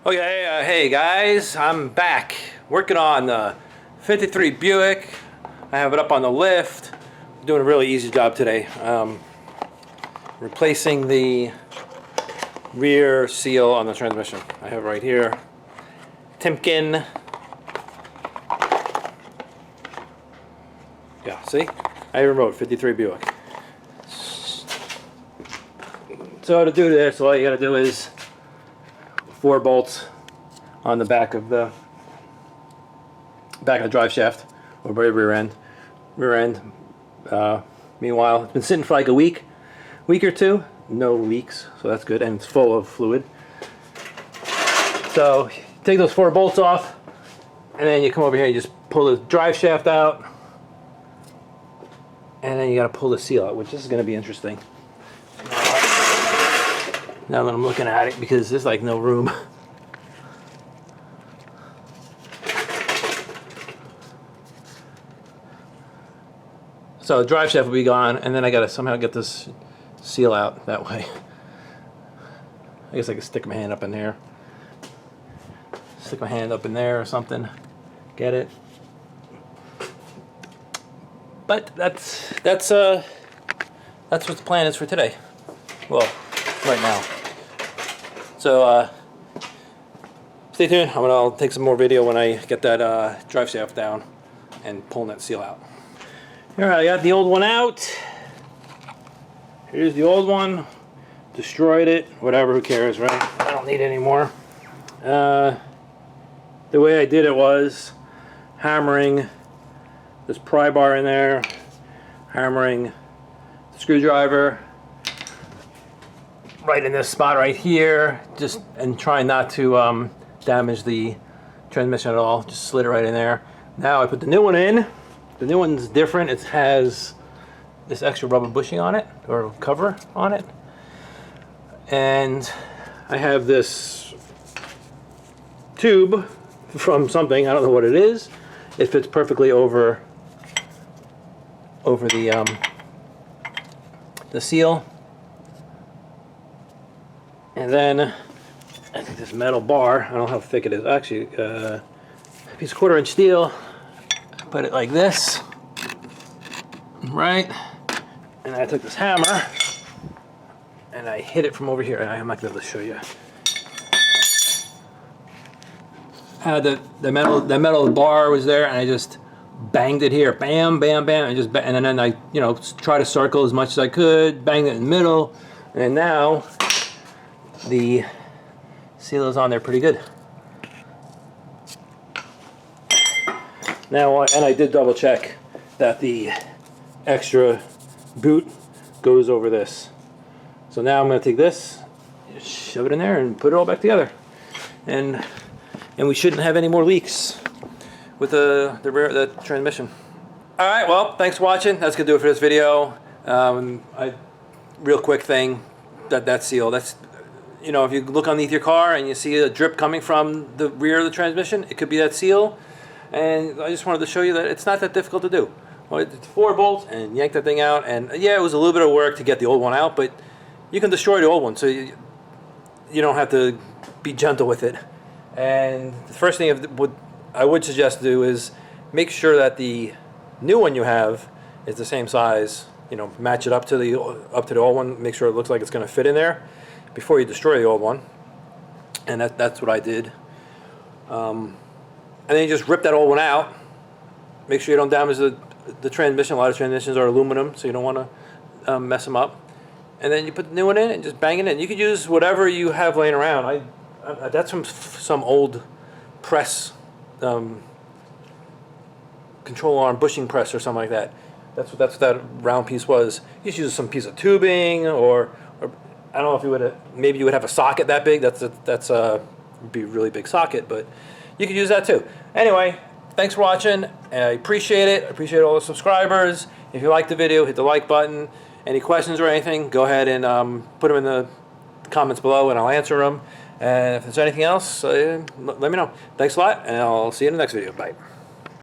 Okay, hey guys, I'm back working on the 53 Buick. I have it up on the lift. Doing a really easy job today. Replacing the rear seal on the transmission. I have it right here. Timken. Yeah, see? I even wrote 53 Buick. So to do this, all you gotta do is 4 bolts on the back of the drive shaft or rear end. Meanwhile, it's been sitting for like a week or two, no leaks, so that's good, and it's full of fluid. So take those 4 bolts off, and then you come over here and you just pull the drive shaft out, and then you got to pull the seal out, which is going to be interesting. Now that I'm looking at it, because there's like no room. So the drive shaft will be gone, and then I gotta somehow get this seal out that way. I guess I could stick my hand up in there. Stick my hand up in there or something. Get it. But that's what the plan is for today. Well, right now. So stay tuned. I'll take some more video when I get that drive shaft down and pulling that seal out. Alright, I got the old one out. Here's the old one. Destroyed it. Whatever, who cares, right? I don't need it anymore. The way I did it was hammering this pry bar in there, hammering the screwdriver right in this spot right here, and trying not to damage the transmission at all. Just slid it right in there. Now I put the new one in. The new one's different. It has this extra rubber bushing on it, or cover on it. And I have this tube from something, I don't know what it is. It fits perfectly over the seal. And then I think this metal bar, I don't know how thick it is. Actually, a piece of 1/4-inch steel. Put it like this, right? And I took this hammer and I hit it from over here. I'm not gonna be able to show you. The metal bar was there, and I just banged it here, bam, bam, bam, and then I, try to circle as much as I could, banged it in the middle, and now the seal is on there pretty good. Now, and I did double check that the extra boot goes over this. So now I'm going to take this, shove it in there, and put it all back together. And we shouldn't have any more leaks with the transmission. All right, well, thanks for watching. That's going to do it for this video. Real quick thing, that seal, that's, if you look underneath your car and you see a drip coming from the rear of the transmission, it could be that seal. And I just wanted to show you that it's not that difficult to do. Well, it's 4 bolts and yank that thing out, and yeah, it was a little bit of work to get the old one out, but you can destroy the old one, so you don't have to be gentle with it. And the first thing I would suggest to do is make sure that the new one you have is the same size. Match it up to the old one. Make sure it looks like it's going to fit in there before you destroy the old one. And that's what I did. And then you just rip that old one out. Make sure you don't damage the transmission. A lot of transmissions are aluminum, so you don't want to mess them up. And then you put the new one in and just bang it in. You could use whatever you have laying around. That's from some old press, control arm bushing press or something like that. That's what that round piece was. You just use some piece of tubing, or I don't know if you would maybe you would have a socket that big. That's would be a really big socket, but you could use that too. Anyway, thanks for watching. I appreciate it. I appreciate all the subscribers. If you liked the video, hit the like button. Any questions or anything, go ahead and put them in the comments below, and I'll answer them. And if there's anything else, let me know. Thanks a lot, and I'll see you in the next video. Bye.